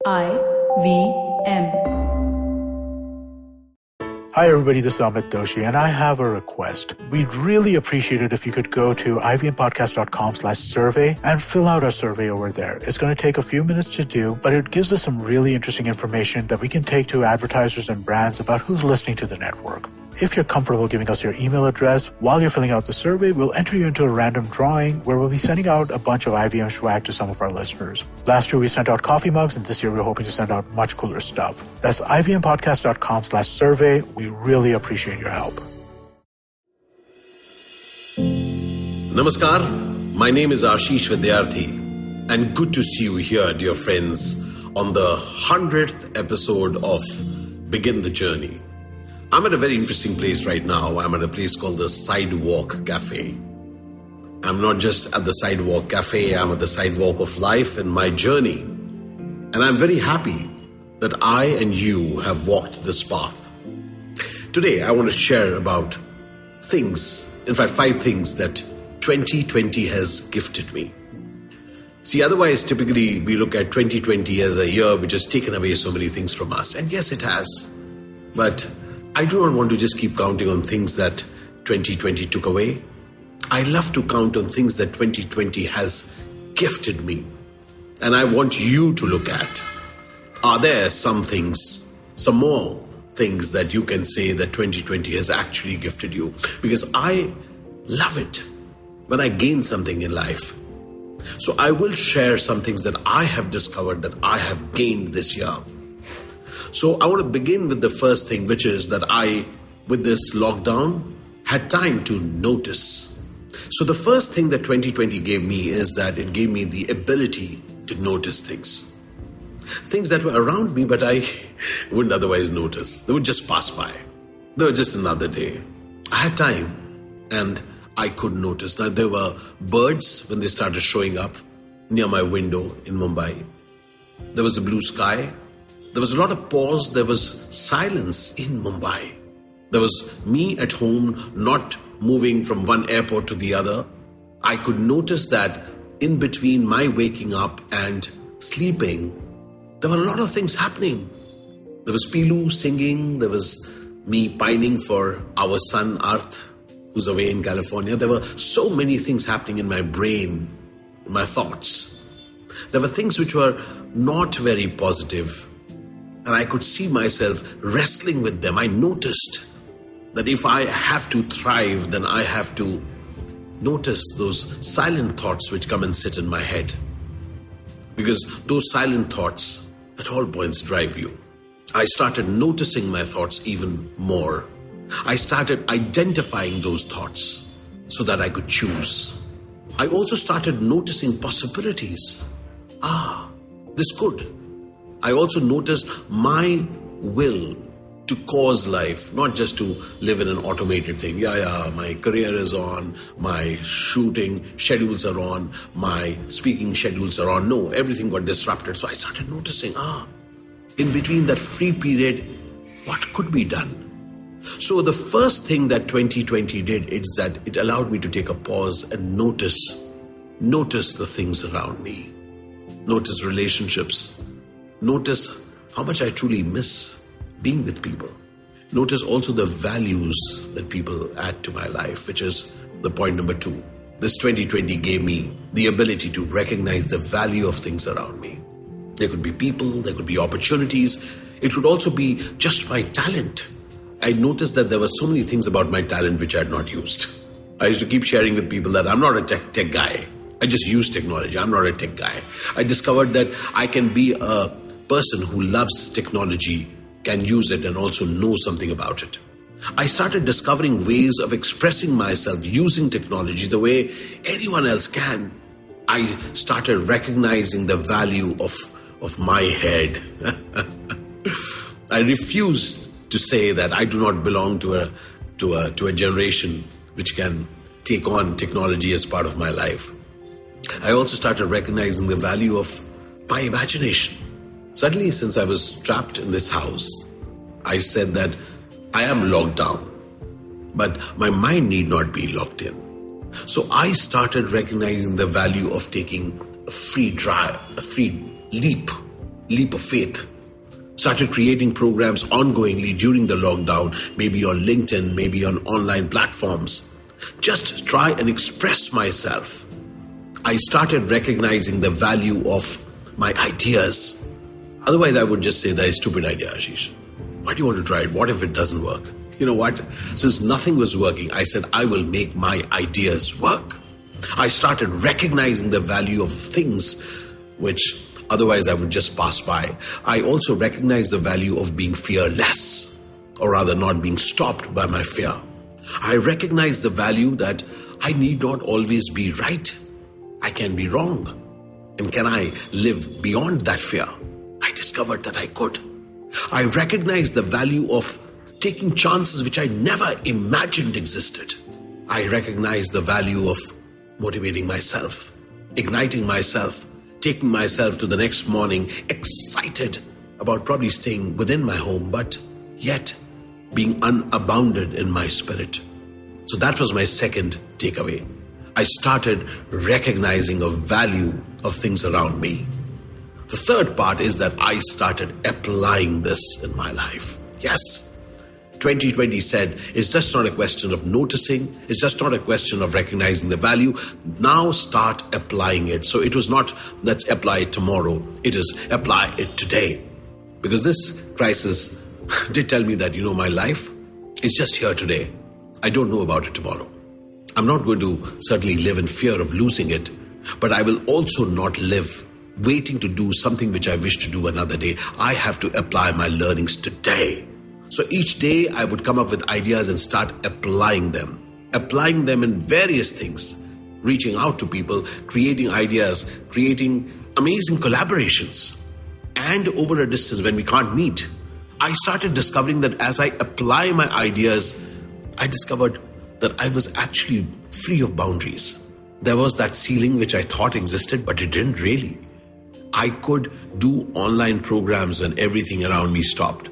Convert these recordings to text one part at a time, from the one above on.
IVM. Hi everybody, this is Amit Doshi, and I have a request. We'd really appreciate it if you could go to ivmpodcast.com/survey and fill out our survey over there. It's going to take a few minutes to do, but it gives us some really interesting information that we can take to advertisers and brands about who's listening to the network. If you're comfortable giving us your email address, while you're filling out the survey, we'll enter you into a random drawing where we'll be sending out a bunch of IVM swag to some of our listeners. Last year we sent out coffee mugs, and this year we're hoping to send out much cooler stuff. That's ivmpodcast.com/survey. We really appreciate your help. Namaskar, my name is Ashish Vidyarthi, and good to see you here, dear friends, on the 100th episode of Begin the Journey. I'm at a very interesting place right now. I'm at a place called the Sidewalk Cafe. I'm not just at the Sidewalk Cafe, I'm at the sidewalk of life and my journey. And I'm very happy that I and you have walked this path. Today, I want to share about things, in fact, 5 things that 2020 has gifted me. See, otherwise, typically, we look at 2020 as a year which has taken away so many things from us. And yes, it has. But I do not want to just keep counting on things that 2020 took away. I love to count on things that 2020 has gifted me. And I want you to look at, are there some things, some more things that you can say that 2020 has actually gifted you? Because I love it when I gain something in life. So I will share some things that I have discovered that I have gained this year. So I want to begin with the first thing, which is that I, with this lockdown, had time to notice. So the first thing that 2020 gave me is that it gave me the ability to notice things. Things that were around me, but I wouldn't otherwise notice. They would just pass by. They were just another day. I had time and I could notice that there were birds when they started showing up near my window in Mumbai. There was the blue sky. There was a lot of pause. There was silence in Mumbai. There was me at home, not moving from one airport to the other. I could notice that in between my waking up and sleeping, there were a lot of things happening. There was Pilu singing. There was me pining for our son, Arth, who's away in California. There were so many things happening in my brain, in my thoughts. There were things which were not very positive. And I could see myself wrestling with them. I noticed that if I have to thrive, then I have to notice those silent thoughts which come and sit in my head. Because those silent thoughts at all points drive you. I started noticing my thoughts even more. I started identifying those thoughts so that I could choose. I also started noticing possibilities. This could. I also noticed my will to cause life, not just to live in an automated thing. My career is on, my shooting schedules are on, my speaking schedules are on. No, everything got disrupted. So I started noticing, in between that free period, what could be done? So the first thing that 2020 did is that it allowed me to take a pause and notice the things around me, notice relationships, notice how much I truly miss being with people. Notice also the values that people add to my life, which is the point number 2. This 2020 gave me the ability to recognize the value of things around me. There could be people, there could be opportunities. It could also be just my talent. I noticed that there were so many things about my talent which I had not used. I used to keep sharing with people that I'm not a tech guy. I just use technology. I'm not a tech guy. I discovered that I can be a person who loves technology, can use it and also know something about it. I started discovering ways of expressing myself using technology the way anyone else can. I started recognizing the value of my head. I refused to say that I do not belong to a generation which can take on technology as part of my life. I also started recognizing the value of my imagination. Suddenly, since I was trapped in this house, I said that I am locked down, but my mind need not be locked in. So I started recognizing the value of taking a free leap leap of faith. Started creating programs ongoingly during the lockdown, maybe on LinkedIn, maybe on online platforms. Just try and express myself. I started recognizing the value of my ideas. Otherwise, I would just say that is a stupid idea, Ashish. Why do you want to try it? What if it doesn't work? You know what? Since nothing was working, I said, I will make my ideas work. I started recognizing the value of things which otherwise I would just pass by. I also recognized the value of being fearless, or rather not being stopped by my fear. I recognized the value that I need not always be right. I can be wrong. And can I live beyond that fear? I discovered that I could. I recognized the value of taking chances which I never imagined existed. I recognized the value of motivating myself, igniting myself, taking myself to the next morning, excited about probably staying within my home, but yet being unabounded in my spirit. So that was my second takeaway. I started recognizing a value of things around me. The third part is that I started applying this in my life. Yes, 2020 said, it's just not a question of noticing. It's just not a question of recognizing the value. Now start applying it. So it was not, let's apply it tomorrow. It is, apply it today. Because this crisis did tell me that, my life is just here today. I don't know about it tomorrow. I'm not going to certainly live in fear of losing it, but I will also not live waiting to do something which I wish to do another day. I have to apply my learnings today. So each day I would come up with ideas and start applying them in various things, reaching out to people, creating ideas, creating amazing collaborations. And over a distance when we can't meet, I started discovering that as I apply my ideas, I discovered that I was actually free of boundaries. There was that ceiling which I thought existed, but it didn't really. I could do online programs when everything around me stopped.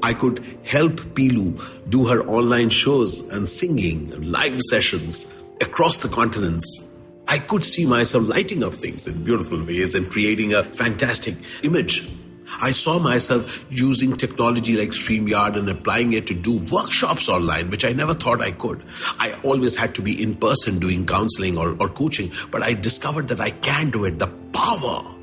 I could help Pilu do her online shows and singing and live sessions across the continents. I could see myself lighting up things in beautiful ways and creating a fantastic image. I saw myself using technology like StreamYard and applying it to do workshops online, which I never thought I could. I always had to be in person doing counseling or coaching, but I discovered that I can do it. The power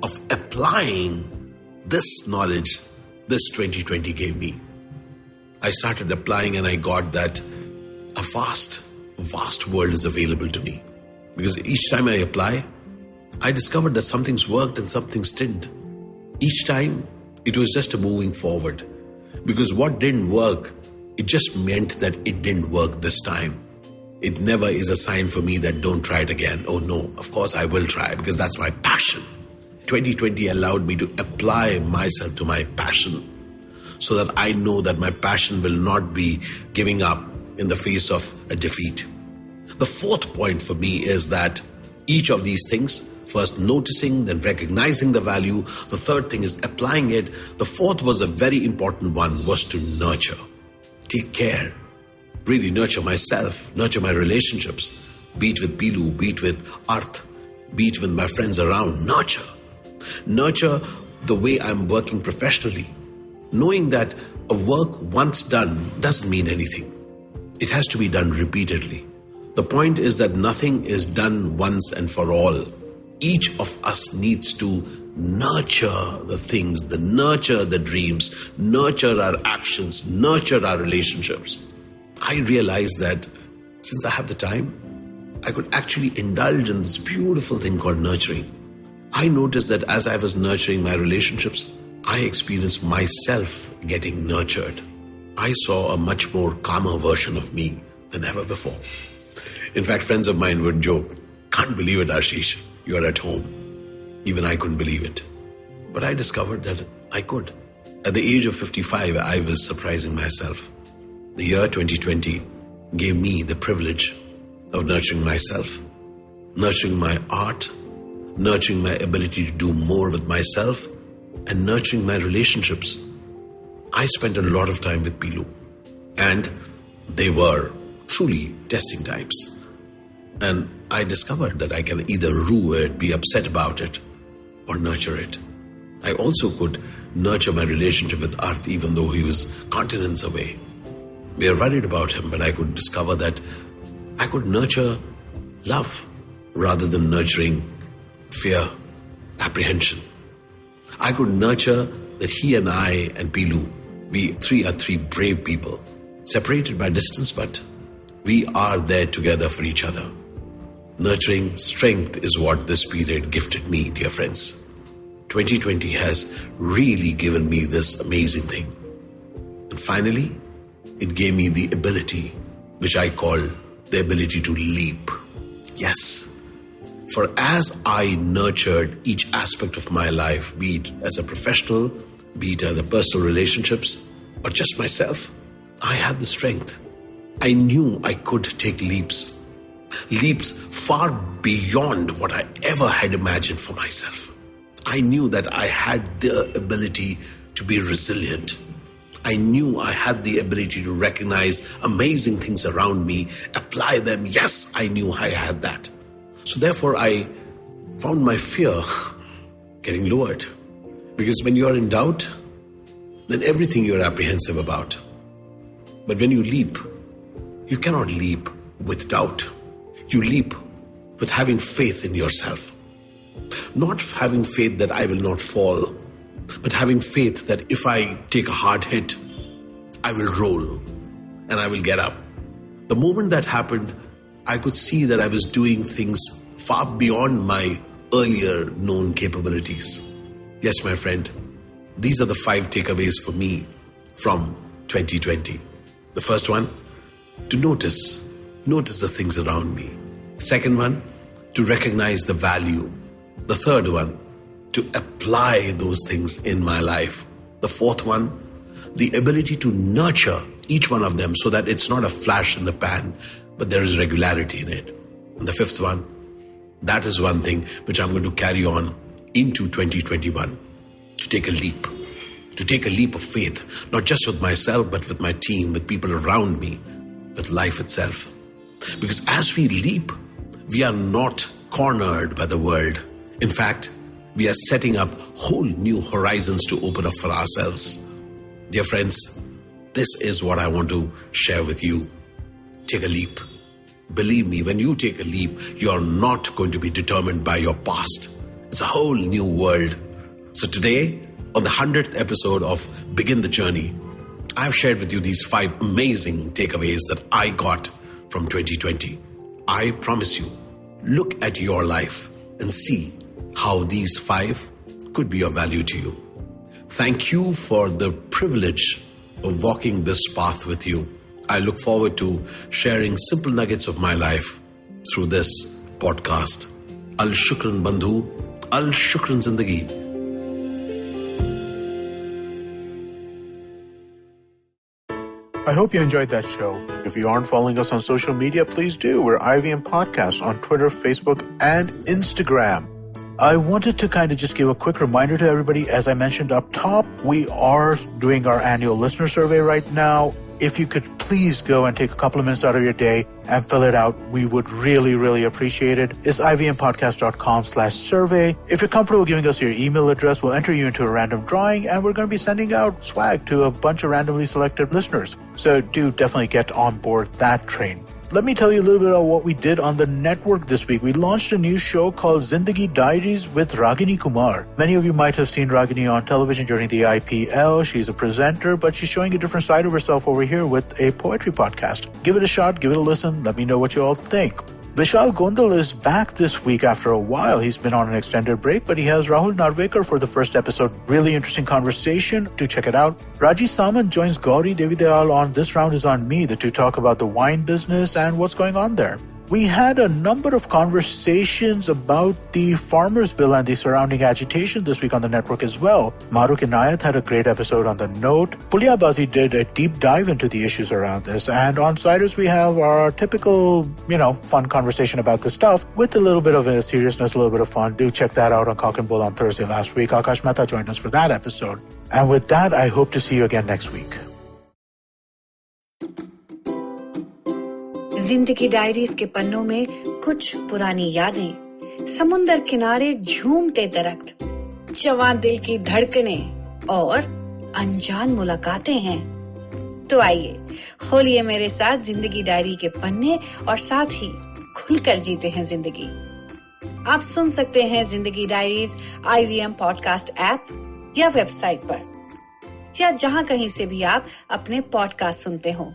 of applying this knowledge this 2020 gave me. I started applying and I got that a vast world is available to me. Because each time I apply, I discovered that some things worked and some things didn't. Each time, it was just a moving forward. Because what didn't work, it just meant that it didn't work this time. It never is a sign for me that don't try it again. Oh no, of course I will try because that's my passion. 2020 allowed me to apply myself to my passion so that I know that my passion will not be giving up in the face of a defeat. The fourth point for me is that each of these things, first noticing, then recognizing the value. The third thing is applying it. The fourth was a very important one, was to nurture. Take care. Really nurture myself, nurture my relationships. Be it with Pilu, be it with Arth, be it with my friends around. Nurture. Nurture the way I'm working professionally. Knowing that a work once done doesn't mean anything. It has to be done repeatedly. The point is that nothing is done once and for all. Each of us needs to nurture the things, nurture the dreams, nurture our actions, nurture our relationships. I realized that since I have the time, I could actually indulge in this beautiful thing called nurturing. I noticed that as I was nurturing my relationships, I experienced myself getting nurtured. I saw a much more calmer version of me than ever before. In fact, friends of mine would joke, "Can't believe it, Ashish, you're at home." Even I couldn't believe it. But I discovered that I could. At the age of 55, I was surprising myself. The year 2020 gave me the privilege of nurturing myself, nurturing my art, nurturing my ability to do more with myself, and nurturing my relationships. I spent a lot of time with Pilu, and they were truly testing times. And I discovered that I can either rue it, be upset about it, or nurture it. I also could nurture my relationship with Arth even though he was continents away. We are worried about him, but I could discover that I could nurture love rather than nurturing fear, apprehension. I could nurture that he and I and Pilu, we three are three brave people, separated by distance, but we are there together for each other. Nurturing strength is what this period gifted me, dear friends. 2020 has really given me this amazing thing. And finally, it gave me the ability, which I call the ability to leap. Yes. For as I nurtured each aspect of my life, be it as a professional, be it as a personal relationships, or just myself, I had the strength. I knew I could take leaps far beyond what I ever had imagined for myself. I knew that I had the ability to be resilient. I knew I had the ability to recognize amazing things around me, apply them. Yes, I knew I had that. So therefore, I found my fear getting lowered. Because when you are in doubt, then everything you're apprehensive about. But when you leap, you cannot leap with doubt. You leap with having faith in yourself. Not having faith that I will not fall, but having faith that if I take a hard hit, I will roll and I will get up. The moment that happened, I could see that I was doing things far beyond my earlier known capabilities. Yes, my friend, these are the 5 takeaways for me from 2020. The first one, to notice the things around me. Second one, to recognize the value. The third one, to apply those things in my life. The fourth one, the ability to nurture each one of them so that it's not a flash in the pan, but there is regularity in it. And the fifth one, that is one thing which I'm going to carry on into 2021, to take a leap of faith, not just with myself, but with my team, with people around me, with life itself. Because as we leap, we are not cornered by the world. In fact, we are setting up whole new horizons to open up for ourselves. Dear friends, this is what I want to share with you. Take a leap. Believe me, when you take a leap, you are not going to be determined by your past. It's a whole new world. So today, on the 100th episode of Begin the Journey, I've shared with you these 5 amazing takeaways that I got from 2020. I promise you, look at your life and see how these 5 could be of value to you. Thank you for the privilege of walking this path with you. I look forward to sharing simple nuggets of my life through this podcast. Al Shukran Bandhu, Al Shukran Zindagi. I hope you enjoyed that show. If you aren't following us on social media, please do. We're IVM Podcast on Twitter, Facebook, and Instagram. I wanted to kind of just give a quick reminder to everybody. As I mentioned up top, we are doing our annual listener survey right now. If you could please go and take a couple of minutes out of your day and fill it out, we would really, really appreciate it. It's ivmpodcast.com/survey. If you're comfortable giving us your email address, we'll enter you into a random drawing, and we're going to be sending out swag to a bunch of randomly selected listeners. So do definitely get on board that train. Let me tell you a little bit about what we did on the network this week. We launched a new show called Zindagi Diaries with Ragini Kumar. Many of you might have seen Ragini on television during the IPL. She's a presenter, but she's showing a different side of herself over here with a poetry podcast. Give it a shot, give it a listen. Let me know what you all think. Vishal Gondal is back this week after a while. He's been on an extended break, but he has Rahul Narvekar for the first episode. Really interesting conversation. Do check it out. Raji Samant joins Gauri Devidayal on This Round Is On Me. The two talk about the wine business and what's going on there. We had a number of conversations about the Farmers Bill and the surrounding agitation this week on the network as well. Maruk Inayat had a great episode on the note. Puliabazi did a deep dive into the issues around this. And on Siders, we have our typical, fun conversation about this stuff with a little bit of a seriousness, a little bit of fun. Do check that out on Cock and Bull on Thursday last week. Akash Mehta joined us for that episode. And with that, I hope to see you again next week. जिंदगी diaries के पन्नों में कुछ पुरानी यादें, समुंदर किनारे झूमते दरख्त, जवां दिल की धड़कनें और अनजान मुलाकातें हैं। तो आइए खोलिए मेरे साथ जिंदगी डायरी के पन्ने और साथ ही खुलकर जीते हैं जिंदगी। आप सुन सकते हैं जिंदगी डायरीज IVM पॉडकास्ट ऐप या वेबसाइट पर, या जहां कहीं से भी आप अपने पॉडकास्ट सुनते हो।